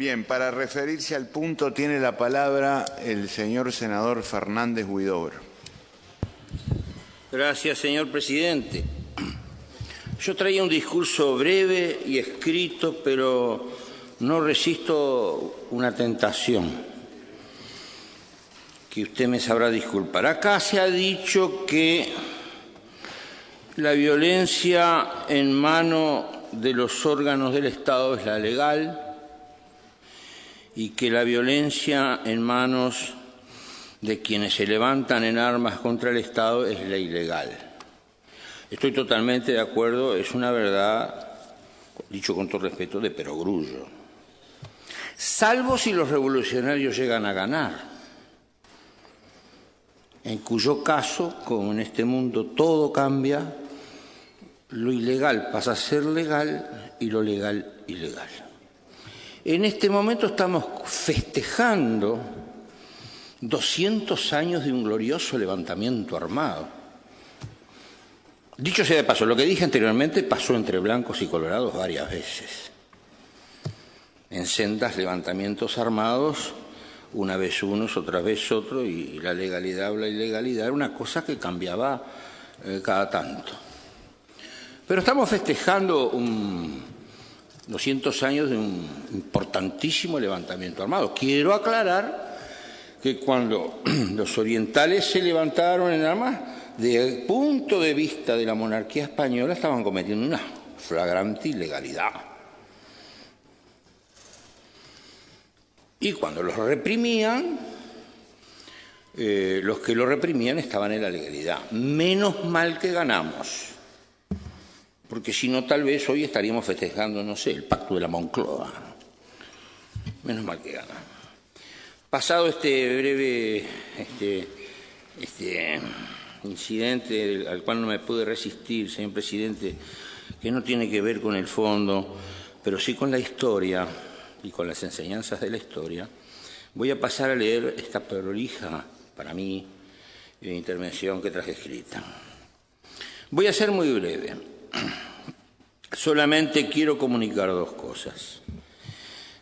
Bien, para referirse al punto tiene la palabra el señor senador Fernández Huidobro. Gracias, señor presidente. Yo traía un discurso breve y escrito, pero no resisto una tentación que usted me sabrá disculpar. Acá se ha dicho que la violencia en manos de los órganos del Estado es la legal y que la violencia en manos de quienes se levantan en armas contra el Estado es la ilegal. Estoy totalmente de acuerdo, es una verdad, dicho con todo respeto, de perogrullo. Salvo si los revolucionarios llegan a ganar, en cuyo caso, como en este mundo todo cambia, lo ilegal pasa a ser legal y lo legal ilegal. En este momento estamos festejando 200 años de un glorioso levantamiento armado. Dicho sea de paso, lo que dije anteriormente pasó entre blancos y colorados varias veces. En sendas levantamientos armados, una vez unos, otra vez otro, y la legalidad o la ilegalidad era una cosa que cambiaba cada tanto. Pero estamos festejando 200 años de un importantísimo levantamiento armado. Quiero aclarar que cuando los orientales se levantaron en armas, desde el punto de vista de la monarquía española, estaban cometiendo una flagrante ilegalidad. Y cuando los reprimían, los que lo reprimían estaban en la legalidad. Menos mal que ganamos, porque si no, tal vez hoy estaríamos festejando, no sé, el pacto de la Moncloa. Menos mal que ganamos. Pasado este breve incidente al cual no me pude resistir, señor presidente, que no tiene que ver con el fondo, pero sí con la historia y con las enseñanzas de la historia, voy a pasar a leer esta prolija, para mí, intervención que traje escrita. Voy a ser muy breve. Solamente quiero comunicar dos cosas.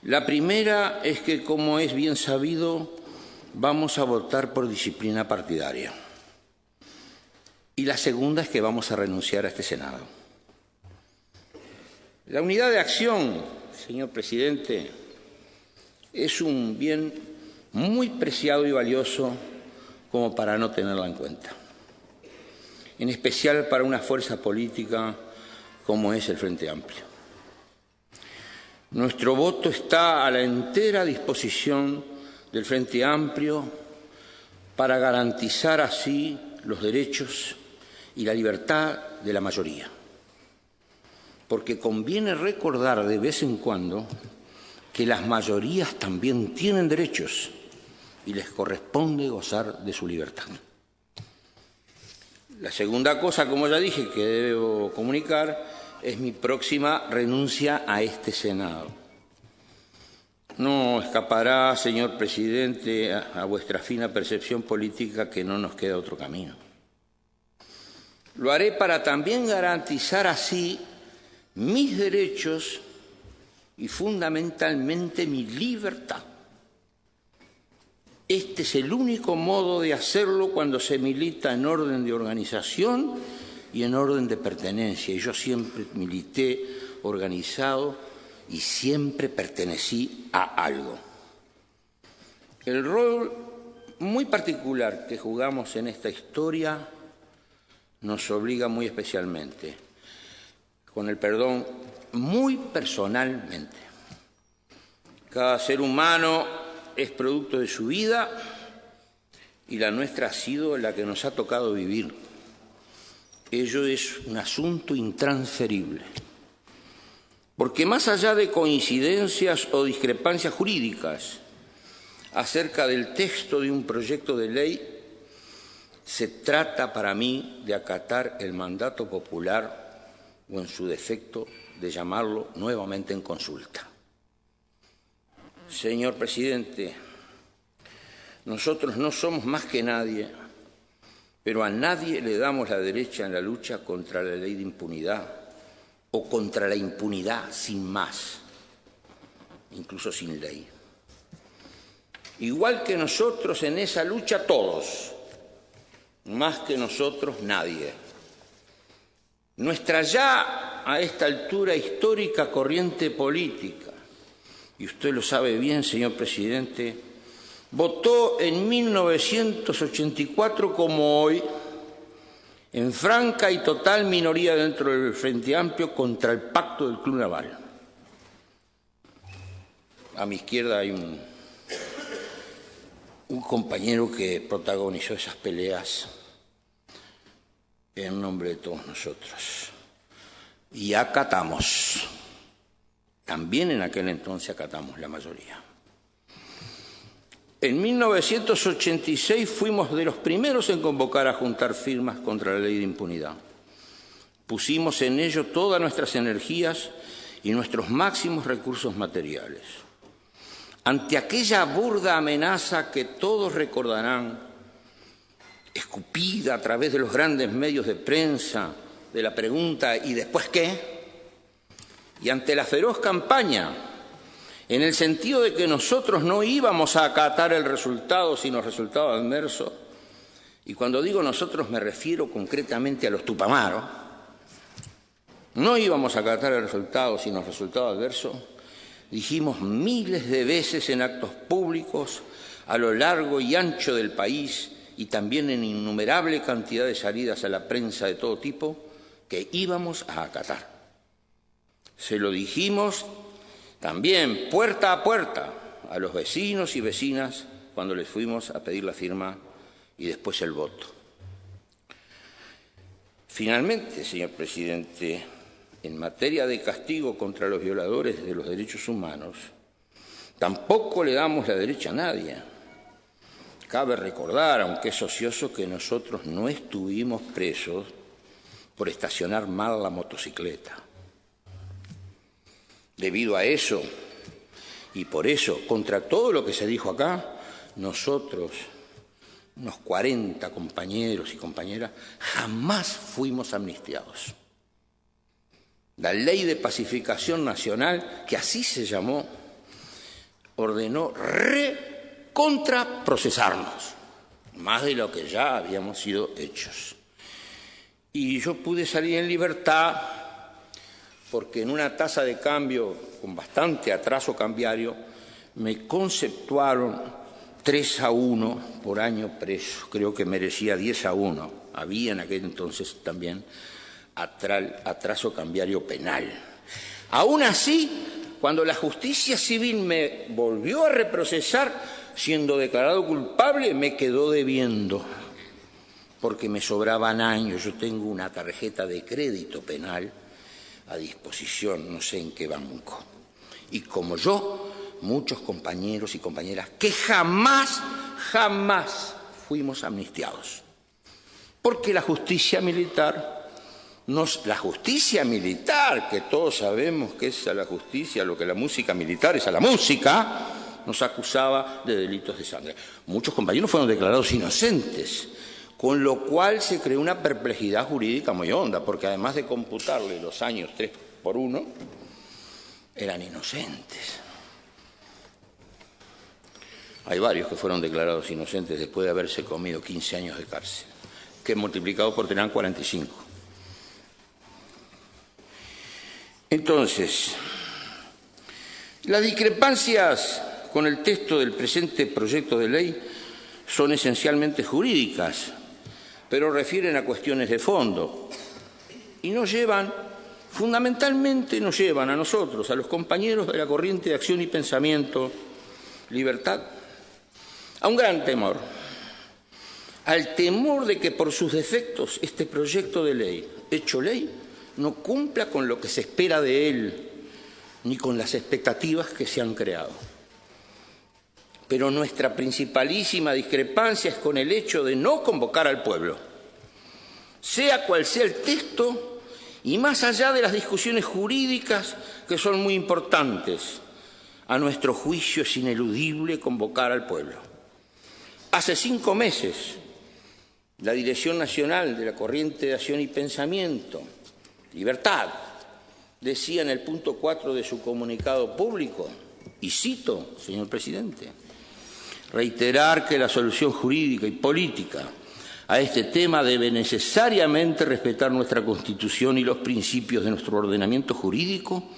La primera es que, como es bien sabido, vamos a votar por disciplina partidaria. Y la segunda es que vamos a renunciar a este Senado. La unidad de acción, señor presidente, es un bien muy preciado y valioso como para no tenerla en cuenta. En especial para una fuerza política como es el Frente Amplio. Nuestro voto está a la entera disposición del Frente Amplio para garantizar así los derechos y la libertad de la mayoría. Porque conviene recordar de vez en cuando que las mayorías también tienen derechos y les corresponde gozar de su libertad. La segunda cosa, como ya dije, que debo comunicar es mi próxima renuncia a este Senado. No escapará, señor presidente, a vuestra fina percepción política que no nos queda otro camino. Lo haré para también garantizar así mis derechos y fundamentalmente mi libertad. Este es el único modo de hacerlo cuando se milita en orden de organización y en orden de pertenencia. Y yo siempre milité organizado y siempre pertenecí a algo. El rol muy particular que jugamos en esta historia nos obliga muy especialmente, con el perdón, muy personalmente. Cada ser humano es producto de su vida y la nuestra ha sido la que nos ha tocado vivir. Ello es un asunto intransferible, porque más allá de coincidencias o discrepancias jurídicas acerca del texto de un proyecto de ley, se trata para mí de acatar el mandato popular o, en su defecto, de llamarlo nuevamente en consulta. Señor presidente, nosotros no somos más que nadie, pero a nadie le damos la derecha en la lucha contra la ley de impunidad o contra la impunidad sin más. incluso sin ley. Igual que nosotros en esa lucha todos, más que nosotros nadie. Nuestra ya a esta altura histórica corriente política, y usted lo sabe bien, señor presidente, votó en 1984 como hoy, en franca y total minoría dentro del Frente Amplio, contra el pacto del Club Naval. A mi izquierda hay un compañero que protagonizó esas peleas en nombre de todos nosotros. Y acatamos. También en aquel entonces acatamos la mayoría. En 1986 fuimos de los primeros en convocar a juntar firmas contra la ley de impunidad. Pusimos en ello todas nuestras energías y nuestros máximos recursos materiales. Ante aquella burda amenaza que todos recordarán, escupida a través de los grandes medios de prensa, de la pregunta ¿y después qué? Y ante la feroz campaña, en el sentido de que nosotros no íbamos a acatar el resultado, sino resultado adverso, y cuando digo nosotros me refiero concretamente a los Tupamaros, no íbamos a acatar el resultado, sino resultado adverso, dijimos miles de veces en actos públicos, a lo largo y ancho del país, y también en innumerable cantidad de salidas a la prensa de todo tipo, que íbamos a acatar. Se lo dijimos también puerta a puerta a los vecinos y vecinas cuando les fuimos a pedir la firma y después el voto. Finalmente, señor presidente, en materia de castigo contra los violadores de los derechos humanos, tampoco le damos la derecha a nadie. Cabe recordar, aunque es ocioso, que nosotros no estuvimos presos por estacionar mal la motocicleta. Debido a eso, y por eso, contra todo lo que se dijo acá, nosotros, unos 40 compañeros y compañeras, jamás fuimos amnistiados. La Ley de Pacificación Nacional, que así se llamó, ordenó contraprocesarnos, más de lo que ya habíamos sido hechos. Y yo pude salir en libertad porque en una tasa de cambio con bastante atraso cambiario me conceptuaron 3-1 por año preso. Creo que merecía 10-1. Había en aquel entonces también atraso cambiario penal. Aún así, cuando la justicia civil me volvió a reprocesar, siendo declarado culpable, me quedó debiendo, porque me sobraban años. Yo tengo una tarjeta de crédito penal a disposición, no sé en qué banco. Y como yo, muchos compañeros y compañeras que jamás fuimos amnistiados. Porque la justicia militar, que todos sabemos que es a la justicia lo que la música militar es a la música, nos acusaba de delitos de sangre. Muchos compañeros fueron declarados inocentes, con lo cual se creó una perplejidad jurídica muy honda, porque además de computarle los años 3 por 1, eran inocentes. Hay varios que fueron declarados inocentes después de haberse comido 15 años de cárcel, que multiplicados por tenían 45. Entonces, las discrepancias con el texto del presente proyecto de ley son esencialmente jurídicas, pero refieren a cuestiones de fondo y fundamentalmente nos llevan a nosotros, a los compañeros de la corriente de Acción y Pensamiento Libertad, a un gran temor, al temor de que por sus defectos este proyecto de ley, hecho ley, no cumpla con lo que se espera de él, ni con las expectativas que se han creado. Pero nuestra principalísima discrepancia es con el hecho de no convocar al pueblo, sea cual sea el texto, y más allá de las discusiones jurídicas que son muy importantes. A nuestro juicio es ineludible convocar al pueblo. Hace 5 meses, la Dirección Nacional de la Corriente de Acción y Pensamiento, Libertad, decía en el punto 4 de su comunicado público Y cito, señor presidente, reiterar que la solución jurídica y política a este tema debe necesariamente respetar nuestra Constitución y los principios de nuestro ordenamiento jurídico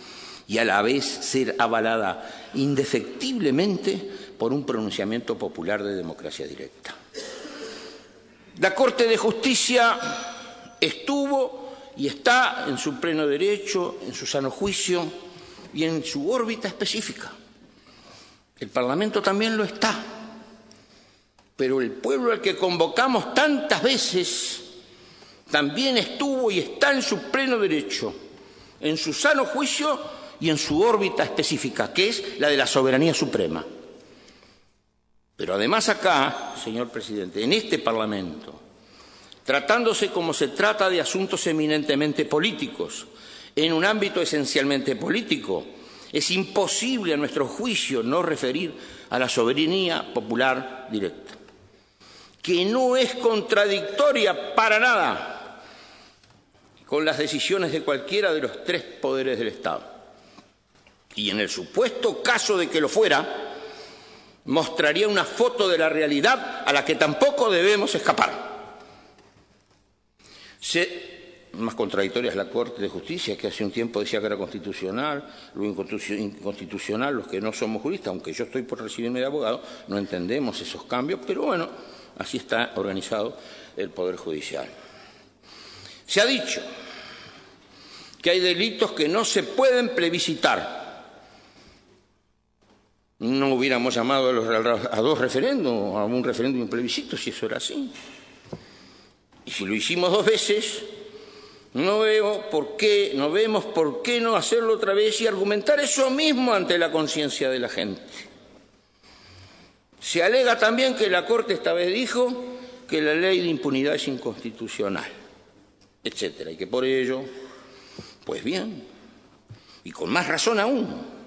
y a la vez ser avalada indefectiblemente por un pronunciamiento popular de democracia directa. La Corte de Justicia estuvo y está en su pleno derecho, en su sano juicio y en su órbita específica. El Parlamento también lo está. Pero el pueblo al que convocamos tantas veces también estuvo y está en su pleno derecho, en su sano juicio y en su órbita específica, que es la de la soberanía suprema. Pero además acá, señor presidente, en este Parlamento, tratándose como se trata de asuntos eminentemente políticos, en un ámbito esencialmente político, es imposible a nuestro juicio no referir a la soberanía popular directa, que no es contradictoria para nada con las decisiones de cualquiera de los tres poderes del Estado. Y en el supuesto caso de que lo fuera, mostraría una foto de la realidad a la que tampoco debemos escapar. Más contradictoria es la Corte de Justicia, que hace un tiempo decía que era constitucional, luego inconstitucional. Los que no somos juristas, aunque yo estoy por recibirme de abogado, no entendemos esos cambios, pero bueno, así está organizado el Poder Judicial. Se ha dicho que hay delitos que no se pueden plebiscitar. No hubiéramos llamado a dos referéndums, a un referéndum y un plebiscito, si eso era así. Y si lo hicimos 2 veces, no vemos por qué no hacerlo otra vez y argumentar eso mismo ante la conciencia de la gente. Se alega también que la Corte esta vez dijo que la ley de impunidad es inconstitucional, etcétera, y que por ello, pues bien, y con más razón aún,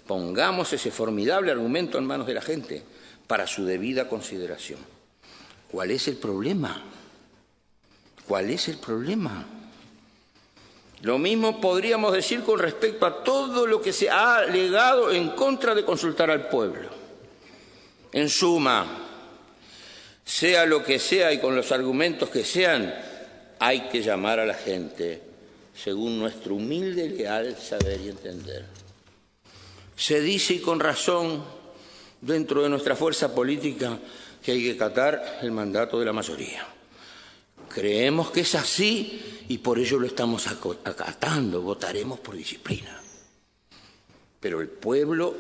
pongamos ese formidable argumento en manos de la gente para su debida consideración. ¿Cuál es el problema? ¿Cuál es el problema? Lo mismo podríamos decir con respecto a todo lo que se ha alegado en contra de consultar al pueblo. En suma, sea lo que sea y con los argumentos que sean, hay que llamar a la gente según nuestro humilde y leal saber y entender. Se dice, y con razón, dentro de nuestra fuerza política, que hay que acatar el mandato de la mayoría. Creemos que es así y por ello lo estamos acatando, votaremos por disciplina. Pero el pueblo,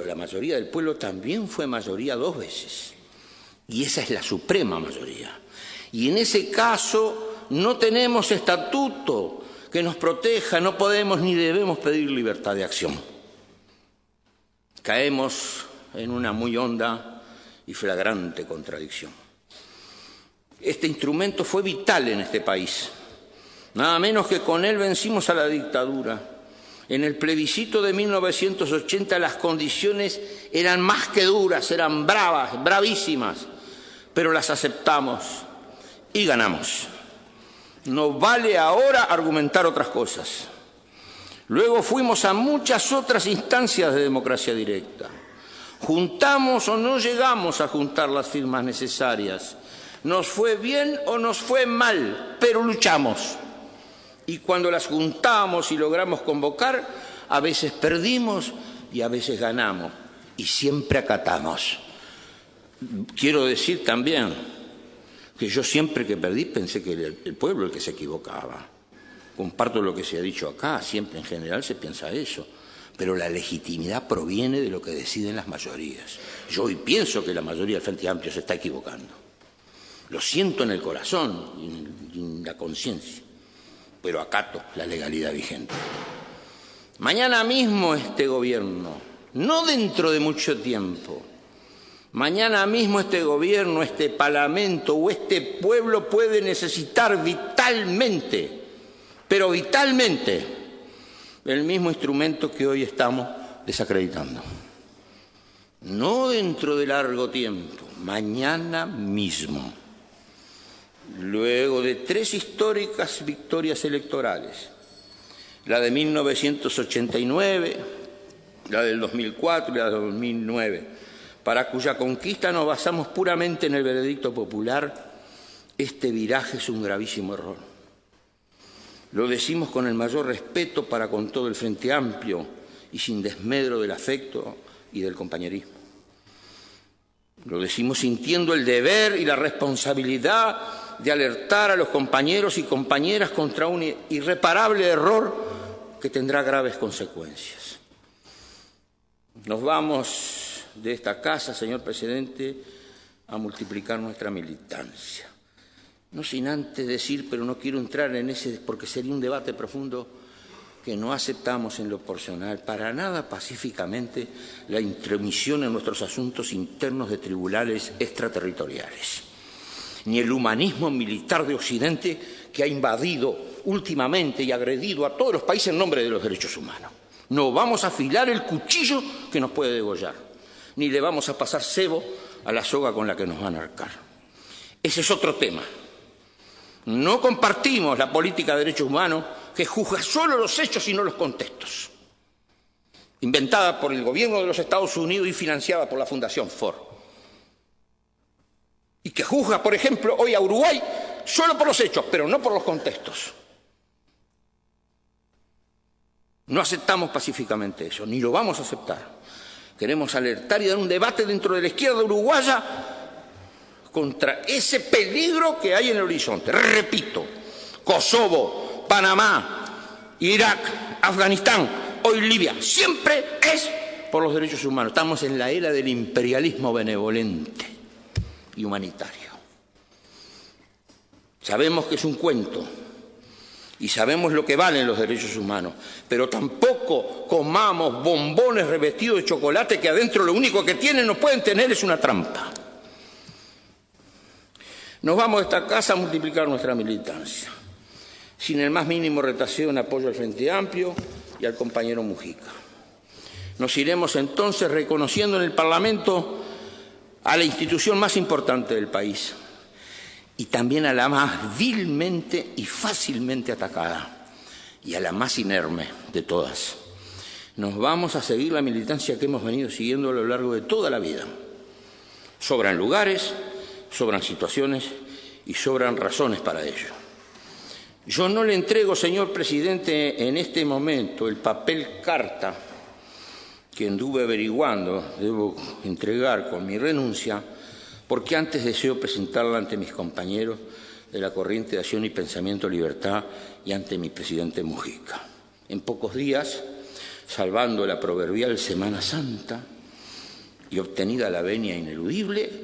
la mayoría del pueblo también fue mayoría 2 veces. Y esa es la suprema mayoría. Y en ese caso no tenemos estatuto que nos proteja, no podemos ni debemos pedir libertad de acción. Caemos en una muy honda y flagrante contradicción. Este instrumento fue vital en este país. Nada menos que con él vencimos a la dictadura. En el plebiscito de 1980 las condiciones eran más que duras, eran bravas, bravísimas, pero las aceptamos y ganamos. No vale ahora argumentar otras cosas. Luego fuimos a muchas otras instancias de democracia directa. Juntamos o no llegamos a juntar las firmas necesarias. Nos fue bien o nos fue mal, pero luchamos. Y cuando las juntamos y logramos convocar, a veces perdimos y a veces ganamos. Y siempre acatamos. Quiero decir también que yo siempre que perdí pensé que era el pueblo el que se equivocaba. Comparto lo que se ha dicho acá, siempre en general se piensa eso. Pero la legitimidad proviene de lo que deciden las mayorías. Yo hoy pienso que la mayoría del Frente Amplio se está equivocando. Lo siento en el corazón y en la conciencia, pero acato la legalidad vigente. Mañana mismo este gobierno, no dentro de mucho tiempo, mañana mismo este gobierno, este parlamento o este pueblo puede necesitar vitalmente, pero vitalmente, el mismo instrumento que hoy estamos desacreditando. No dentro de largo tiempo, mañana mismo. Luego de 3 históricas victorias electorales, la de 1989, la del 2004 y la del 2009, para cuya conquista nos basamos puramente en el veredicto popular, este viraje es un gravísimo error. Lo decimos con el mayor respeto para con todo el Frente Amplio y sin desmedro del afecto y del compañerismo. Lo decimos sintiendo el deber y la responsabilidad de alertar a los compañeros y compañeras contra un irreparable error que tendrá graves consecuencias. Nos vamos de esta casa, señor presidente, a multiplicar nuestra militancia. No sin antes decir, pero no quiero entrar en ese, porque sería un debate profundo, que no aceptamos en lo personal para nada pacíficamente la intromisión en nuestros asuntos internos de tribunales extraterritoriales, ni el humanismo militar de Occidente que ha invadido últimamente y agredido a todos los países en nombre de los derechos humanos. No vamos a afilar el cuchillo que nos puede degollar, ni le vamos a pasar cebo a la soga con la que nos van a ahorcar. Ese es otro tema. No compartimos la política de derechos humanos que juzga solo los hechos y no los contextos, inventada por el gobierno de los Estados Unidos y financiada por la Fundación Ford, y que juzga, por ejemplo, hoy a Uruguay solo por los hechos, pero no por los contextos. No aceptamos pacíficamente eso, ni lo vamos a aceptar. Queremos alertar y dar un debate dentro de la izquierda uruguaya contra ese peligro que hay en el horizonte. Repito, Kosovo, Panamá, Irak, Afganistán, hoy Libia, siempre es por los derechos humanos. Estamos en la era del imperialismo benevolente y humanitario. Sabemos que es un cuento y sabemos lo que valen los derechos humanos, pero tampoco comamos bombones revestidos de chocolate que adentro lo único que tienen, no pueden tener, es una trampa. Nos vamos a esta casa a multiplicar nuestra militancia, sin el más mínimo retraseo en apoyo al Frente Amplio y al compañero Mujica. Nos iremos entonces reconociendo en el Parlamento a la institución más importante del país y también a la más vilmente y fácilmente atacada y a la más inerme de todas. Nos vamos a seguir la militancia que hemos venido siguiendo a lo largo de toda la vida. Sobran lugares, sobran situaciones y sobran razones para ello. Yo no le entrego, señor presidente, en este momento el papel carta que anduve averiguando, debo entregar con mi renuncia, porque antes deseo presentarla ante mis compañeros de la corriente de Acción y Pensamiento Libertad y ante mi presidente Mujica. En pocos días, salvando la proverbial Semana Santa y obtenida la venia ineludible,